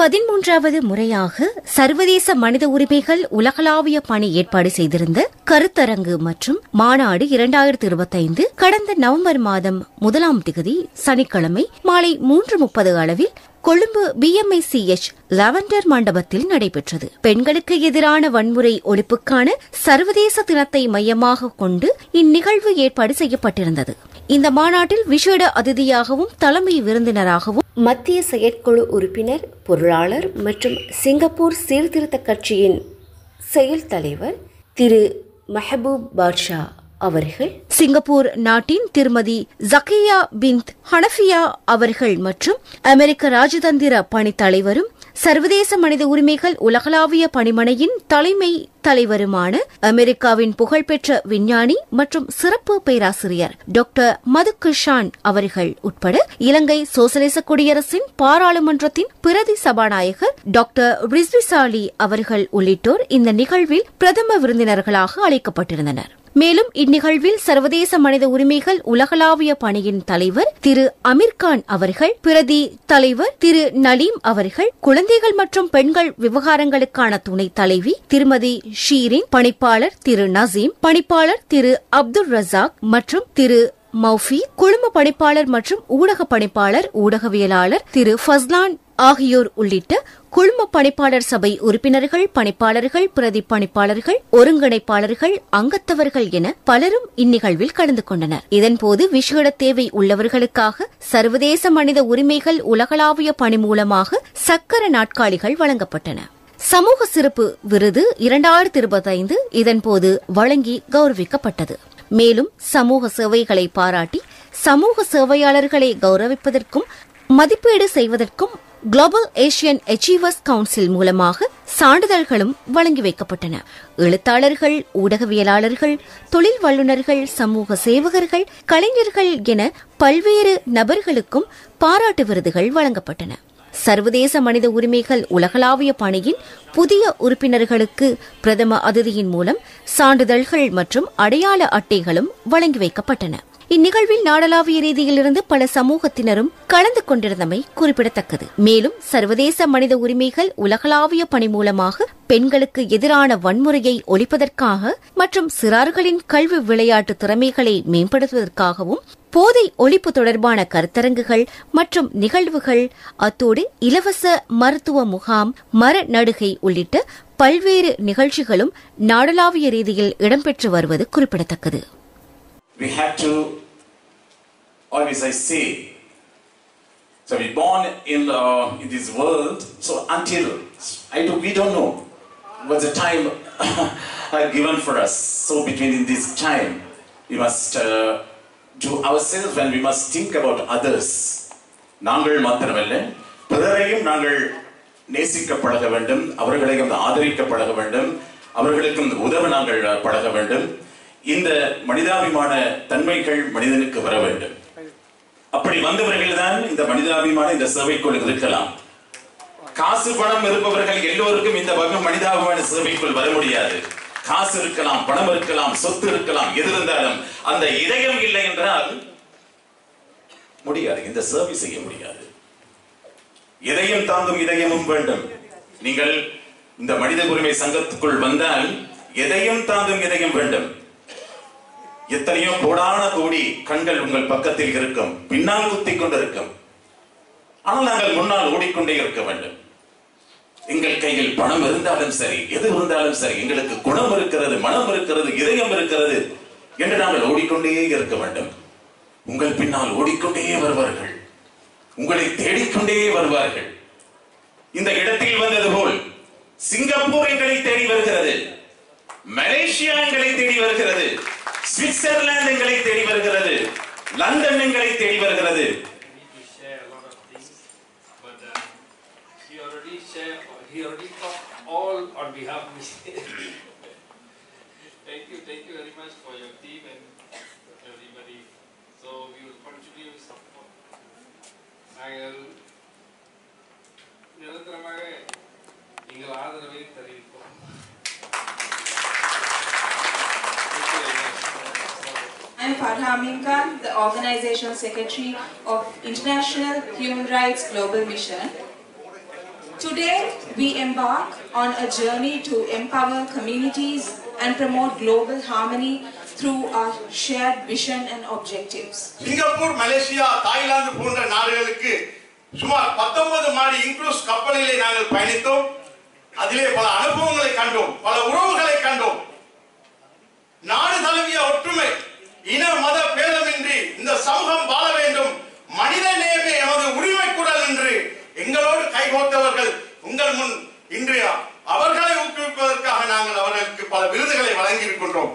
13வது முறையாக சர்வதேச மனித உரிமைகள் உலகளாவிய பணி ஏற்பாடு செய்திருந்த கருத்தரங்கு மற்றும் மாநாடு 2025 கடந்த நவம்பர் மாதம் 1ஆம் திகதி சனிக்கிழமை மாலை 3:30 அளவில் கொழும்பு BMICH லாவெண்டர் மண்டபத்தில் நடைபெற்றது. பெண்களுக்கு எதிரான வன்முறை ஒழிப்புக்கான சர்வதேச தினத்தை மையமாக கொண்டு இந்நிகழ்வு ஏற்பாடு செய்யப்பட்டிருந்தது. இந்த மாநாட்டில் விசேட அதிதியாகவும் தலைமை விருந்தினராகவும் மத்திய செயற்குழு உறுப்பினர், பொருளாளர் மற்றும் சிங்கப்பூர் சீர்திருத்த கட்சியின் செயல் தலைவர் திரு மெஹபூப் பாட்ஷா அவர்கள், சிங்கப்பூர் நாட்டின் திருமதி ஜக்கியா பின்த் ஹனஃபியா அவர்கள் மற்றும் அமெரிக்க ராஜதந்திர பணித் தலைவரும் சர்வதேச மனித உரிமைகள் உலகளாவிய பணிமனையின் தலைமை தலைவருமான அமெரிக்காவின் புகழ்பெற்ற விஞ்ஞானி மற்றும் சிறப்பு பேராசிரியர் டாக்டர் மதுகிருஷான் அவர்கள் உட்பட இலங்கை சோசலிச குடியரசின் பாராளுமன்றத்தின் பிரதி சபாநாயகர் டாக்டர் ரிஸ்விசாலி அவர்கள் உள்ளிட்டோர் இந்த நிகழ்வில் பிரதம விருந்தினர்களாக அழைக்கப்பட்டிருந்தனர். மேலும் இந்நிகழ்வில் சர்வதேச மனித உரிமைகள் உலகளாவிய பணியின் தலைவர் திரு அமீர்கான் அவர்கள், பிரதி தலைவர் திரு நலீம் அவர்கள், குழந்தைகள் மற்றும் பெண்கள் விவகாரங்களுக்கான துணைத் தலைவி திருமதி ஷீரின், பணிப்பாளர் திரு நசீம், பணிப்பாளர் திரு அப்துல் ரசாக் மற்றும் திரு மௌஃபி, குழும பணிப்பாளர் மற்றும் ஊடக பணிப்பாளர் ஊடகவியலாளர் திரு ஃபஸ்லான் ஆகியோர் உள்ளிட்ட குழும பணிப்பாளர் சபை உறுப்பினர்கள், பணிப்பாளர்கள், பிரதி பணிப்பாளர்கள், ஒருங்கிணைப்பாளர்கள், அங்கத்தவர்கள் என பலரும் இந்நிகழ்வில் கலந்து கொண்டனர். இதன்போது விசேட தேவை உள்ளவர்களுக்காக சர்வதேச மனித உரிமைகள் உலகளாவிய பணி மூலமாக சக்கர நாட்காலிகள் வழங்கப்பட்டன. சமூக சிறப்பு விருது 2025 இதன்போது வழங்கி கௌரவிக்கப்பட்டது. மேலும் சமூக சேவைகளை பாராட்டி சமூக சேவையாளர்களை கௌரவிப்பதற்கும் மதிப்பீடு செய்வதற்கும் குளோபல் ஏசியன் அச்சீவர்ஸ் கவுன்சில் மூலமாக சான்றிதழ்களும் வழங்கி வைக்கப்பட்டன. எழுத்தாளர்கள், ஊடகவியலாளர்கள், தொழில் வல்லுநர்கள், சமூக சேவகர்கள், கலைஞர்கள் என பல்வேறு நபர்களுக்கும் பாராட்டு விருதுகள் வழங்கப்பட்டன. சர்வதேச மனித உரிமைகள் உலகளாவிய பணியின் புதிய உறுப்பினர்களுக்கு பிரதம அதிதியின் மூலம் சான்றிதழ்கள் மற்றும் அடையாள அட்டைகளும் வழங்கி வைக்கப்பட்டன. இந்நிகழ்வில் நாடளாவிய ரீதியிலிருந்து பல சமூகத்தினரும் கலந்து கொண்டிருந்தமை குறிப்பிடத்தக்கது. மேலும் சர்வதேச மனித உரிமைகள் உலகளாவிய பணி மூலமாக பெண்களுக்கு எதிரான வன்முறையை ஒழிப்பதற்காக மற்றும் சிறார்களின் கல்வி விளையாட்டு திறமைகளை மேம்படுத்துவதற்காகவும் போதை ஒழிப்பு தொடர்பான கருத்தரங்குகள் மற்றும் நிகழ்வுகள், அத்தோடு இலவச மருத்துவ முகாம், மர நடுகை உள்ளிட்ட பல்வேறு நிகழ்ச்சிகளும் நாடளாவிய ரீதியில் இடம்பெற்று வருவது குறிப்பிடத்தக்கது. We have to, always I say, so we born in this world, so until we don't know what's the time given for us. So between this time, we must do ourselves and we must think about others. நாங்கள் மாத்திரமல்ல, பிறரையும் நாங்கள் நேசிக்க பழக வேண்டும், அவர்களையும் ஆதரிக்க பழக வேண்டும், அவர்களுக்கும் உதவ நாங்கள் பழக வேண்டும். இந்த மனிதாபிமான தன்மைகள் மனிதனுக்கு வர வேண்டும். அப்படி வந்தவர்கள் தான் இந்த மனிதாபிமான இந்த சேவைக்குள் இருக்கலாம். காசு பணம் இருப்பவர்கள் எல்லோருக்கும் இந்த வகை மனிதாபிமான சேவைக்குள் வர முடியாது. காசு இருக்கலாம், பணம் இருக்கலாம், சொத்து இருக்கலாம், எது இருந்தாலும் அந்த இதயம் இல்லை என்றால் முடியாது, இந்த சேவை செய்ய முடியாது. இதயம் தாங்கும் இதயமும் வேண்டும். நீங்கள் இந்த மனித உரிமை சங்கத்துக்குள் வந்தால் இதயம் தாங்கும் இதயம் வேண்டும். எத்தனையோ கோடான கோடி கண்கள் உங்கள் பக்கத்தில் இருக்கும், பின்னால் குத்திக் கொண்டிருக்கும். ஆனால் நாங்கள் முன்னால் ஓடிக்கொண்டே இருக்க வேண்டும். எங்கள் கையில் பணம் இருந்தாலும் சரி, எது இருந்தாலும் சரி, எங்களுக்கு குணம் இருக்கிறது, மனம் இருக்கிறது, இதயம் இருக்கிறது என்று நாங்கள் ஓடிக்கொண்டே இருக்க வேண்டும். உங்கள் பின்னால் ஓடிக்கொண்டே வருவார்கள், உங்களை தேடிக்கொண்டே வருவார்கள். இந்த இடத்தில் வந்தது போல் சிங்கப்பூர் எங்களை தேடி வருகிறது, மலேசியா எங்களை தேடி வருகிறது, சுவிட்சர்லாந்து எங்களை தேடி வருகிறது, லண்டன் எங்களை தேடி வருகிறது. He already talked all on behalf of me. Thank you very much for your team and everybody. So we will continue support. நாங்கள் நிரந்தரமாக எங்கள் ஆதரவை தெரிவிப்போம். I am Farha Amin Khan, the Organizational Secretary of International Human Rights Global Mission. Today, we embark on a journey to empower communities and promote global harmony through our shared vision and objectives. Singapore, Malaysia, Thailand போன்ற நாடுகளுக்கு சுமார் 19 மாடி இன்க்ரூஸ் கப்பலிலே நாங்கள் பயணித்தோம். அதிலே பல அனுபவங்களை கண்டோம், பல உறவுகளை கண்டோம். நாடு தழுவிய ஒற்றுமை, இன மத பேதமின்றி இந்த சமூகம் வாழ வேண்டும், மனித நேயமே எமது உரிமை குரல் என்று எங்களோடு கைகோர்த்தவர்கள் உங்கள் முன் இன்று அவர்களை ஊக்குவிப்பதற்காக நாங்கள் அவர்களுக்கு பல விருதுகளை வழங்கி இருக்கின்றோம்.